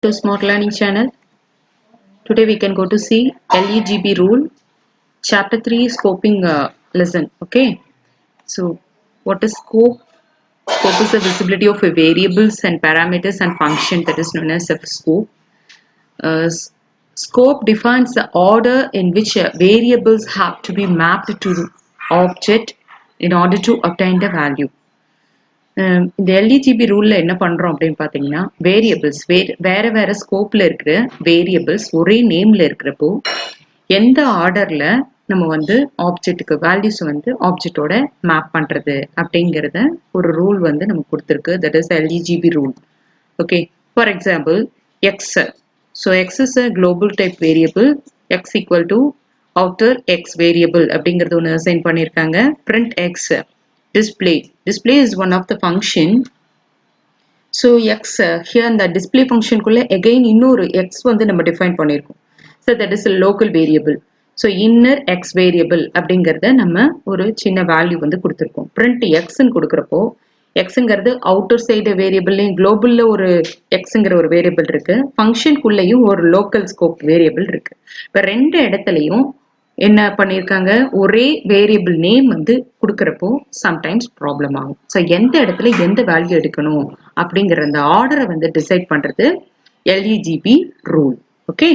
To Smart Learning channel. Today we can go to see LEGB rule, chapter 3 scoping lesson. Okay. So what is scope? Scope is the visibility of variables and parameters and function that is known as a scope. Scope defines the order in which variables have to be mapped to the object in order to obtain the value. இந்த LEGB ரூல்ல என்ன பண்றோம் அப்படின்னு பாத்தீங்கன்னா variables வேற வேற ஸ்கோப்ல இருக்கிற variables ஒரே நேம்ல இருக்கிறப்போ எந்த ஆர்டர்ல நம்ம வந்து ஆப்ஜெக்ட்டுக்கு வேல்யூஸ் வந்து ஆப்ஜெக்டோட மேப் பண்றது அப்படிங்கறத ஒரு ரூல் வந்து நமக்கு கொடுத்துருக்கு that is LEGB rule. Okay, for example X. So X is a global type variable. X equal to outer X variable அப்படிங்கிறது ஒன்று அசைன் பண்ணியிருக்காங்க. Print X display is one of the function. So x here in the display function kulla again இன்னொரு x வந்து நம்ம define பண்ணிருக்கோம். So that is a local variable. So inner x variable அப்படிங்கறத நம்ம ஒரு சின்ன வேல்யூ வந்து கொடுத்திருக்கோம். print x ன்னு கொடுக்கறப்போ xங்கிறது outer side variableலயும் globalல ஒரு xங்கிற ஒரு variable இருக்கு. function குள்ளேயும் ஒரு local scope variable இருக்கு. இப்ப ரெண்டு இடத்துலயும் என்ன பண்ணிருக்காங்க ஒரே வேரியபிள் நேம் வந்து கொடுக்கறப்போ சம்டைம்ஸ் ப்ராப்ளம் ஆகும். ஸோ எந்த இடத்துல எந்த வேல்யூ எடுக்கணும் அப்படிங்கிற அந்த ஆர்டரை வந்து டிசைட் பண்றது எல்இஜிபி ரூல். ஓகே,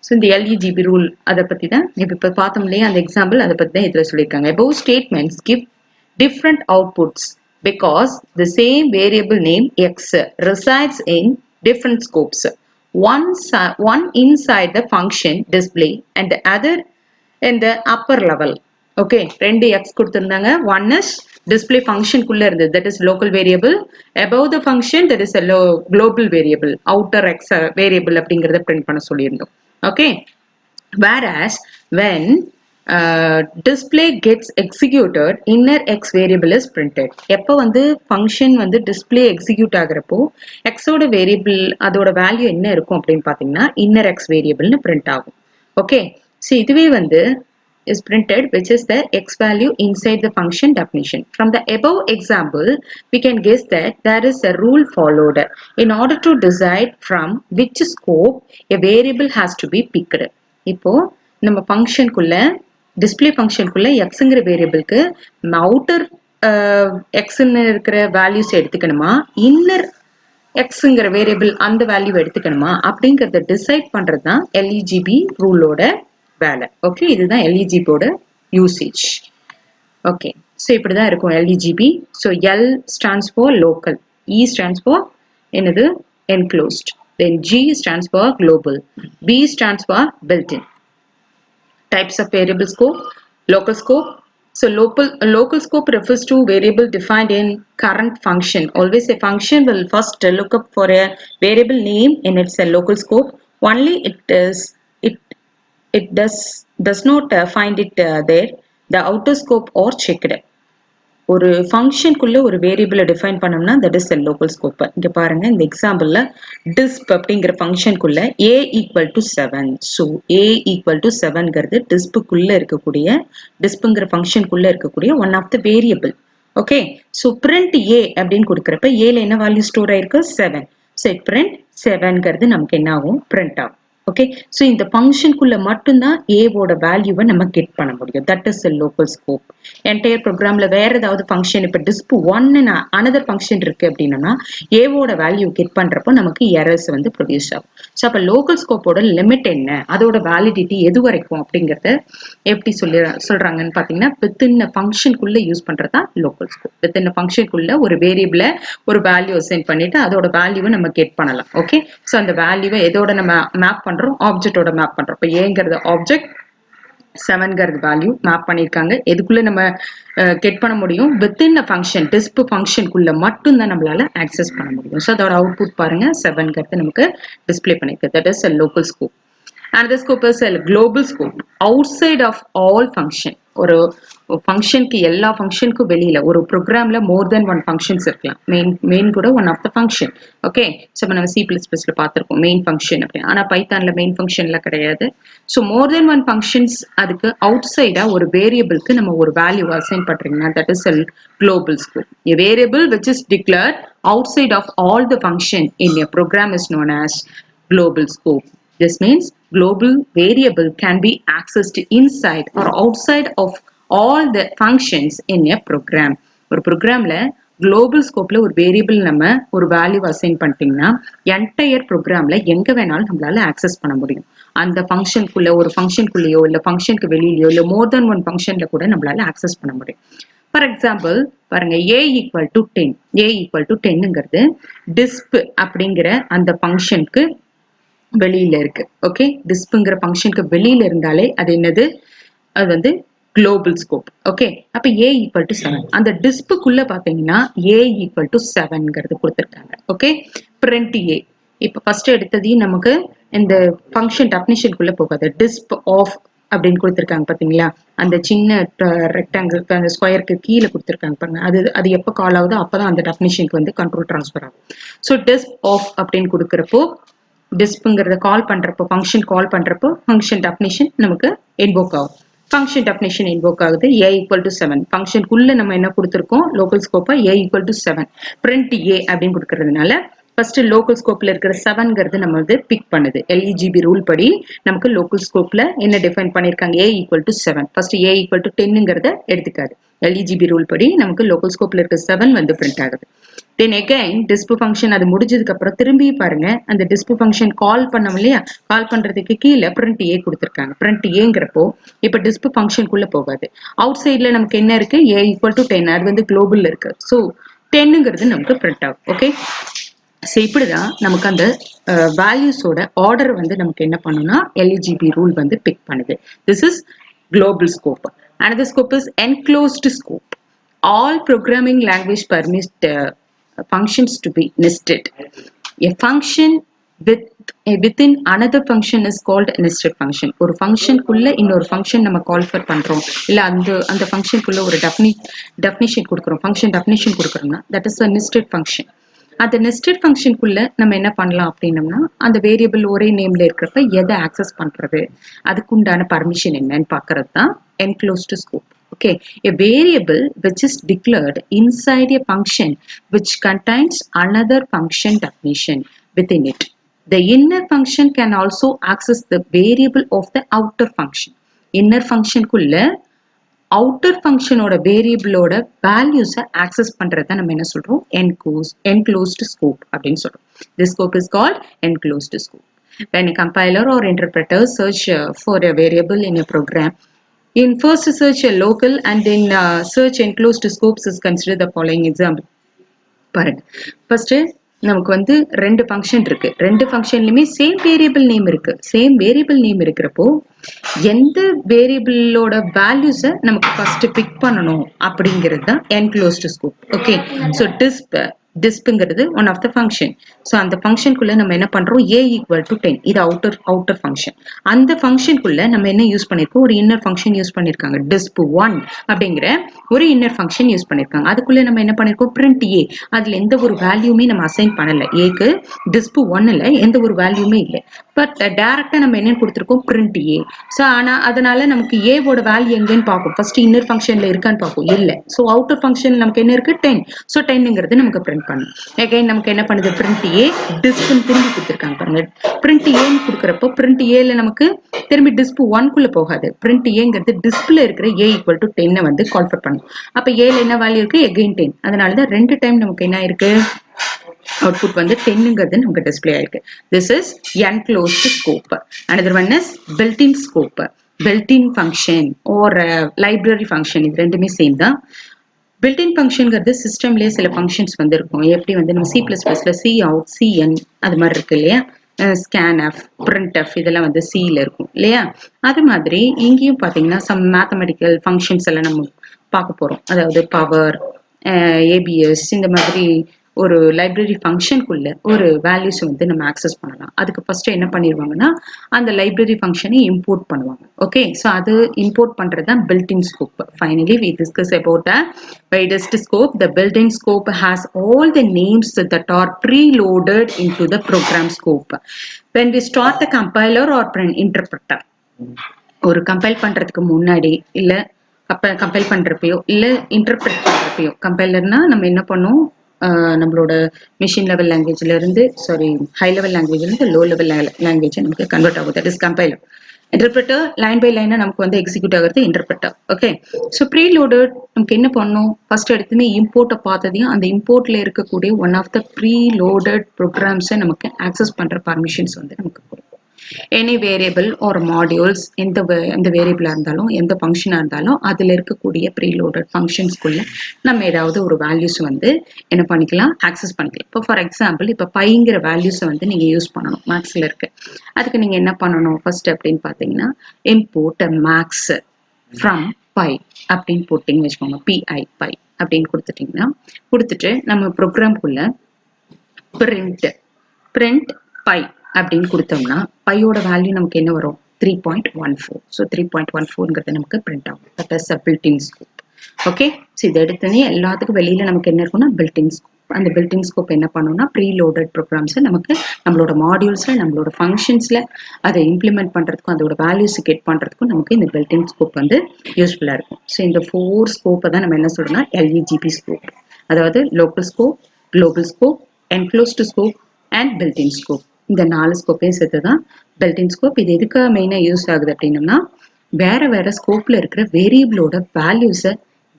ஸோ இந்த எல்இஜிபி ரூல் அதை பத்தி தான் இப்போ பார்த்தோம் இல்லையா, அந்த எக்ஸாம்பிள் அதை பத்தி தான் இதில் சொல்லியிருக்காங்க. above statements give different outputs because the same variable name x resides in different scopes. One inside the function display and the other in the upper level. Okay, ரெண்டு x கொடுத்திருந்தாங்க. one is display function குள்ள இருந்தது, that is local variable. above the function that is a global variable, outer x variable அப்படிங்கறத print பண்ண சொல்லியிருந்தோம். Okay, whereas when display gets executed, inner x variable is printed. எப்ப வந்து function வந்து display execute ஆகிறப்போ x ஓட variable அதோட value என்ன இருக்கும் அப்படின்னு பாத்தீங்கன்னா inner x variable print ஆகும். Okay, so இதுவே வந்து is printed which is the x value inside the function definition. From the above example we can guess that there is a rule followed in order to decide from which scope a variable has to be picked. இப்போ நம்ம function குள்ள display function குள்ள எக்ஸ்ங்கிற வேரியபிளுக்கு outer எக்ஸ்ன்னு இருக்கிற values எடுத்துக்கணுமா, inner எக்ஸ்ங்கிற variable அந்த value எடுத்துக்கணுமா அப்படிங்கறத decide பண்றது தான் எல்இஜிபி ரூலோட வேலை. ஓகே, இதுதான் எல்இஜிபியோட யூசேஜ். ஓகே, ஸோ இப்படிதான் இருக்கும் LEGB. So L stands for local, E stands for என்னது enclosed, then G stands for global, B stands for built-in. Types of variable scope, local scope. So local scope refers to variable defined in current function. Always a function will first look up for a variable name in its local scope. Only it does not find it there, the outer scope or checked. ஒரு ஃபங்க்ஷனுக்குள்ள ஒரு வேரியபிளை define பண்ணோம்னா that is a local scope. இங்க பாருங்க இந்த எக்ஸாம்பிள்ல டிஸ்ப் அப்படிங்கிற ஃபங்க்ஷனுக்குள்ள a equal to 7. So a equal to 7ங்கிறது டிஸ்புக்குள்ள இருக்கக்கூடிய டிஸ்புங்கிற ஃபங்க்ஷனுக்குள்ள இருக்கக்கூடிய one of the variable. Okay, so print a அப்படின்னு கொடுக்குறப்ப ஏல என்ன வேல்யூ ஸ்டோர் ஆயிருக்கு 7. ஸோ பிரிண்ட் 7ங்கிறது நமக்கு என்ன ஆகும் பிரிண்ட் ஆகும். ஓகே, ஸோ இந்த ஃபங்க்ஷனுக்குள்ள மட்டும்தான் ஏவோட வேல்யூவை நம்ம கெட் பண்ண முடியும். That is a local scope. Entire ப்ரோக்ராம்ல வேற ஏதாவது ஃபங்க்ஷன் இப்போ டிஸ்ப் ஒன்னு அனதர் ஃபங்க்ஷன் இருக்கு அப்படின்னா ஏவோட வேல்யூ கெட் பண்றப்போ நமக்கு எரர்ஸ் வந்து ப்ரொடியூஸ் ஆகும். ஸோ அப்போ லோக்கல் ஸ்கோப்போட லிமிட் என்ன, அதோட வேலிடிட்டி எது வரைக்கும் அப்படிங்கறத எப்படி சொல்றாங்கன்னு பாத்தீங்கன்னா வித்தின் ஃபங்க்ஷனுக்குள்ள யூஸ் பண்றதா லோக்கல் ஸ்கோப். வித்தின் ஃபங்க்ஷனுக்குள்ள ஒரு வேரியபிளை ஒரு வேல்யூ அசைன் பண்ணிட்டு அதோட வேல்யூவை நம்ம கெட் பண்ணலாம். ஓகே, ஸோ அந்த வேல்யூவை எதோட நம்ம மேப் பண்றோம், ஆப்ஜெக்டோட மேப் பண்றோம். இப்போ ஏங்கிறது ஆப்ஜெக்ட், 7ங்கிறது வேல்யூ மேப் பண்ணிருக்காங்க. எதுக்குள்ள நம்ம கெட் பண்ண முடியும், வித்தின் அ ஃபங்க்ஷன் டிஸ்ப் ஃபங்க்ஷனுக்குள்ள மட்டும் தான் நம்மளால ஆக்சஸ் பண்ண முடியும். ஸோ அதோட அவுட்புட் பாருங்க 7ங்கிறது நமக்கு டிஸ்பிளே பண்ணிருக்கு. That is a local scope. Another scope is a global scope outside of all function. ஃபங்க்ஷனுக்கு எல்லா ஃபங்க்ஷனுக்கும் வெளியில ஒரு ப்ரோக்ராம்ல மோர் தென் ஒன் ஃபங்க்ஷன்ஸ் இருக்கலாம். மெயின் கூட one of the function. Okay, so நம்ம C++ல பார்த்துருக்கோம் மெயின் ஃபங்க்ஷன் அப்படின்னு. ஆனால் பைத்தான்ல மெயின் ஃபங்க்ஷன்ல கிடையாது. So more then one functions அதுக்கு அவுட் சைடா ஒரு வேரியபிளுக்கு நம்ம ஒரு வேல்யூ அசைன் பண்றீங்கன்னா that is global scope. A variable which is declared outside of all the function in a program is known as global scope. This means global variable can be accessed inside or outside of all the functions in a program. ஒரு ப்ரோக்ராம்ல global ஸ்கோப்ல ஒரு variable நம்ம ஒரு value assign பண்ணிட்டீங்கன்னா entire ப்ரோக்ராம்ல எங்க வேணாலும் நம்மளால ஆக்சஸ் பண்ண முடியும். அந்த ஃபங்க்ஷனுக்குள்ள ஒரு ஃபங்க்ஷனுக்குள்ளேயோ இல்ல ஃபங்க்ஷனுக்கு வெளியிலயோ இல்ல மோர் தென் ஒன் ஃபங்க்ஷன்ல கூட நம்மளால ஆக்சஸ் பண்ண முடியும். ஃபார் எக்ஸாம்பிள் பாருங்க, a equal to 10. a equal to 10ங்கிறது டிஸ்ப் அப்படிங்கிற அந்த ஃபங்க்ஷனுக்கு வெளியில இருக்கு. ஓகே, டிஸ்ப்ங்கிற ஃபங்க்ஷனுக்கு வெளியில இருந்தாலே அது என்னது, அது வந்து குளோபல் ஸ்கோப். ஓகே, அப்ப a ஈக்குவல் டு 7. அந்த டிஸ்புக்குள்ள பாத்தீங்கன்னா a ஈக்குவல் டு 7ங்கிறது கொடுத்துருக்காங்க. Okay, print a. இப்ப ஃபர்ஸ்ட் எடுத்ததையும் நமக்கு இந்த ஃபங்க்ஷன் டெஃபினிஷனுக்குள்ள போகாது. டிஸ்ப் ஆஃப் அப்படின்னு கொடுத்துருக்காங்க பாத்தீங்களா, அந்த சின்ன ரெக்டாங்கிள் அந்த ஸ்கொயருக்கு கீழே கொடுத்துருக்காங்க பாருங்க. அது எப்போ கால் ஆகுதோ அப்பதான் அந்த டெஃபினிஷனுக்கு வந்து கண்ட்ரோல் ட்ரான்ஸ்ஃபர் ஆகும். ஸோ டிஸ்ப் ஆஃப் அப்படின்னு கொடுக்குறப்போ டிஸ்ப்ங்கிறத கால் பண்றப்போ ஃபங்க்ஷன் கால் பண்றப்போ ஃபங்க்ஷன் டெஃபினிஷன் நமக்கு இன்வோக் ஆகும். ஃபங்க்ஷன் டெஃபினிஷன் இன்வோக் ஆகுது. a ஈக்குவல் டு 7 ஃபங்க்ஷனுக்குள்ள நம்ம என்ன கொடுத்துருக்கோம், லோக்கல் ஸ்கோப்பா a equal to 7 print a அப்படின்னு கொடுக்கறதுனால ஃபர்ஸ்ட் லோக்கல் ஸ்கோப்ல இருக்கிற 7ங்கிறது நம்ம வந்து பிக் பண்ணுது. LEGB ரூல் படி நமக்கு லோக்கல் ஸ்கோப்ல என்ன டிஃபைன் பண்ணிருக்காங்க, a equal to 7. First a equal to 10ங்கிறத எடுத்துக்காது. LEGB ரூல் படி நமக்கு லோக்கல் ஸ்கோப்ல இருக்க 7 வந்து பிரிண்ட் ஆகுது. தென் அகைன் டிஸ்ப் ஃபங்க்ஷன் அது முடிஞ்சதுக்கு அப்புறம் திரும்பி பாருங்க, அந்த டிஸ்ப் ஃபங்க்ஷன் கால் பண்ணோம் இல்லையா, கால் பண்றதுக்கு கீழே print a கொடுத்துருக்காங்க. print aங்கிறப்போ இப்ப டிஸ்ப் ஃபங்க்ஷனுக்குள்ள போகாது. அவுட் சைட்ல நமக்கு என்ன இருக்கு, a ஈக்குவல் டு 10, அது வந்து குளோபல்ல இருக்கு. ஸோ 10ங்கிறது நமக்கு பிரிண்ட் ஆகும். ஓகே, ஸோ இப்படிதான் நமக்கு அந்த வேல்யூஸோட ஆர்டர் வந்து நமக்கு என்ன பண்ணும்னா LEGB ரூல் வந்து பிக் பண்ணுது. This is global scope. Another scope is enclosed scope. All programming language permit functions to be nested. A function within another function is called nested function. ஒரு ஃபங்க்ஷனுக்குள்ள இன்னொரு ஃபங்க்ஷன் நம்ம கால் பண்றோம், இல்ல அந்த ஃபங்க்ஷனுக்குள்ள ஒரு டெஃபினிஷன் கொடுக்குறோம், ஃபங்க்ஷன் டெஃபினிஷன் கொடுக்குறோம்னா that is a nested function. அந்த நெஸ்டட் ஃபங்க்ஷனுக்குள்ள நம்ம என்ன பண்ணலாம் அப்படின்னம்னா அந்த வேரியபிள் ஒரே நேம்ல இருக்கிறப்ப எதை ஆக்சஸ் பண்றது, அதுக்கு உண்டான பர்மிஷன் என்னன்னு பாக்குறது தான் enclosed scope. Okay, a variable which is declared inside a function which contains another function definition within it. The inner function can also access the variable of the outer function. Inner function குள்ள outer ஃபங்க்ஷனோட வேரியபிளோட வேல்யூஸை access பண்றதை நம்ம என்ன சொல்றோம், enclosed scope அப்படின்னு சொல்றோம். This scope is called enclosed scope. When a compiler or interpreter search for a variable in a program, in first search a local and in search enclosed scopes is consider the following example. பாருங்க, first நமக்கு வந்து ரெண்டு function இருக்கு. ரெண்டு ஃபங்க்ஷன்லயுமே same variable name இருக்கு. Same variable name இருக்கிறப்போ எந்த வேரியபிளோட வேல்யூஸை நமக்கு ஃபர்ஸ்ட் பிக் பண்ணணும் அப்படிங்கிறது தான் enclosed scope. ஓகே, ஸோ டிஸ்ப்ங்கிறது one of the function. So அந்த ஃபங்க்ஷனுக்குள்ள நம்ம என்ன பண்றோம், a ஈக்குவல் டு 10, இது அவுட்டர் ஃபங்க்ஷன். அந்த ஃபங்க்ஷனுக்குள்ள நம்ம என்ன யூஸ் பண்ணிருக்கோம், ஒரு இன்னர் ஃபங்க்ஷன் யூஸ் பண்ணிருக்காங்க, disp1 அப்படிங்கிற ஒரு இன்னர் ஃபங்க்ஷன் யூஸ் பண்ணிருக்காங்க. அதுக்குள்ள நம்ம என்ன பண்ணிருக்கோம், print a. அதுல எந்த ஒரு வேல்யூமே நம்ம அசைன் பண்ணல. ஏக்கு disp1ல எந்த ஒரு வேல்யூமே இல்லை. பட் டைரக்டா நம்ம என்ன கொடுத்துருக்கோம், print a. ஸோ ஆனா அதனால நமக்கு ஏவோட வேல்யூ எங்கன்னு பார்ப்போம். ஃபர்ஸ்ட் இன்னர் ஃபங்க்ஷன்ல இருக்கான்னு பார்ப்போம், இல்லை. ஸோ அவுட்டர் ஃபங்க்ஷன் நமக்கு என்ன இருக்கு, 10. ஸோ 10ங்கிறது நமக்கு பிரிண்ட் பண்ணும். அகைன் நமக்கு என்ன பண்ணுது, print a டிஸ்ப்னு திரும்பி கொடுத்துருக்காங்க பாருங்க. print a கொடுக்குறப்போ print aல நமக்கு திரும்பி disp1 குள்ள போகாது. print aங்கிறது டிஸ்ப்ல இருக்கிற a ஈக்குவல் டு 10 வந்து கால் பண்ணும். அப்ப aல என்ன வேல்யூ இருக்கு, அகைன் 10. அதனாலதான் ரெண்டு டைம் நமக்கு என்ன இருக்கு, அவுட்புட் வந்து 10ங்கிறது நமக்கு டிஸ்பிளே ஆயிருக்கு. This is enclosed scope. Another one is built-in scope. built-in function or library function, இது ரெண்டுமே சேம் தான். built-in functionங்கிறது சிஸ்டம்லயே சில ஃபங்க்ஷன்ஸ் வந்து இருக்கும். எப்படி வந்து நம்ம C++ல cout, cin அது மாதிரி இருக்கு இல்லையா, scanf, printf இதெல்லாம் வந்து Cல இருக்கும் இல்லையா. அது மாதிரி இங்கேயும் பாத்தீங்கன்னா சம் மேத்தமெட்டிக்கல் ஃபங்க்ஷன்ஸ் எல்லாம் நம்ம பார்க்க போறோம். அதாவது பவர், ABS இந்த மாதிரி ஒரு லைப்ரரி ஃபங்க்ஷனுக்குள்ள ஒரு வேல்யூஸ் வந்து நம்ம ஆக்சஸ் பண்ணலாம். அதுக்கு ஃபர்ஸ்ட் என்ன பண்ணிடுவாங்கன்னா அந்த லைப்ரரி ஃபங்க்ஷனை இம்போர்ட் பண்ணுவாங்க. ஓகே, ஸோ அது இம்போர்ட் பண்றது தான் built-in scope. Finally, we discuss about the widest scope. The built-in scope has all the names that are preloaded into the program scope. When we start the compiler or an interpreter, ஒரு compile பண்றதுக்கு முன்னாடி இல்ல compile பண்றப்பயோ இல்ல interpret பண்றப்பயோ, கம்பைலர்னா நம்ம என்ன பண்ணோம், நம்மளோட machine level லாங்குவேஜ்ல இருந்து ஹை லெவல் லாங்குவேஜ்ல இருந்து லோ லெவல் லாங்குவேஜ் நமக்கு கன்வெர்ட் ஆகும். That is compiler. Interpreter line by லைனா நமக்கு வந்து எக்ஸிக்யூட் ஆகிறது இன்டர்பிரட்டர். ஓகே, ஸோ ப்ரீலோடட் நமக்கு என்ன பண்ணணும், ஃபர்ஸ்ட் எடுத்துமே இம்போர்ட்டை பார்த்ததையும் அந்த இம்போர்ட்ல இருக்கக்கூடிய ஒன் ஆஃப் த ப்ரீலோடட் ப்ரோக்ராம்ஸை நமக்கு ஆக்சஸ் பண்ற பர்மிஷன்ஸ் வந்து நமக்கு கொடுக்கும். எனி வேரியபிள் ஒரு மாடியூல்ஸ் எந்த வேரியபிளாக இருந்தாலும் எந்த ஃபங்க்ஷனாக இருந்தாலும் அதில் இருக்கக்கூடிய ப்ரீலோடட் ஃபங்க்ஷன்ஸ்குள்ள நம்ம ஏதாவது ஒரு வேல்யூஸ் வந்து என்ன பண்ணிக்கலாம், ஆக்சஸ் பண்ணிக்கலாம். இப்போ ஃபார் எக்ஸாம்பிள் இப்போ பைங்கிற வேல்யூஸை வந்து நீங்கள் யூஸ் பண்ணணும், மேக்ஸில் இருக்கு. அதுக்கு நீங்கள் என்ன பண்ணணும் ஃபர்ஸ்ட் அப்படின்னு பார்த்தீங்கன்னா, இம்போர்ட் மேக்ஸ் ஃப்ரம் பை அப்படின்னு போட்டிங்கன்னு வச்சுக்கோங்க. பிஐ பை அப்படின்னு கொடுத்துட்டு நம்ம ப்ரோக்ராம்குள்ள பிரிண்ட் பை அப்படின்னு கொடுத்தோம்னா பையோட வேல்யூ நமக்கு என்ன வரும், 3.14. ஸோ 3.14ங்கிறது நமக்கு பிரிண்ட் ஆகும். That is built-in scope. Okay, so இதை எடுத்தோடனே எல்லாத்துக்கும் வெளியில நமக்கு என்ன இருக்கும்னா பில்ட்-இன் ஸ்கோப். அந்த பில்ட்-இன் ஸ்கோப் என்ன பண்ணணும்னா ப்ரீலோடட் ப்ரோக்ராம்ஸை நமக்கு நம்மளோட மாடியூல்ஸ்ல நம்மளோட ஃபங்க்ஷன்ஸ்ல அதை இம்ப்ளிமெண்ட் பண்றதுக்கும் அதோட வேல்யூஸ் கெட் பண்றதுக்கும் நமக்கு இந்த பில்ட்-இன் ஸ்கோப் வந்து யூஸ்ஃபுல்லா இருக்கும். ஸோ இந்த 4 ஸ்கோப்பை தான் நம்ம என்ன சொல்றோம்னா LEGP ஸ்கோப், அதாவது local scope, global scope, enclosed scope and built-in scope. இந்த 4 ஸ்கோப்பையும் சேர்த்து தான் பில்ட்-இன் ஸ்கோப். இது எதுக்காக மெயினாக யூஸ் ஆகுது அப்படின்னம்னா, வேற ஸ்கோப்ல இருக்கிற வேரியபிளோட வேல்யூஸை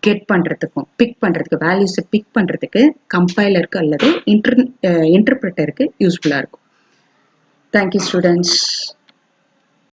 கெட் பண்றதுக்கும் பிக் பண்றதுக்கு, வேல்யூஸை பிக் பண்றதுக்கு கம்பைலருக்கு அல்லது இன்டர்பிரட்டருக்கு யூஸ்ஃபுல்லா இருக்கும். Thank you students.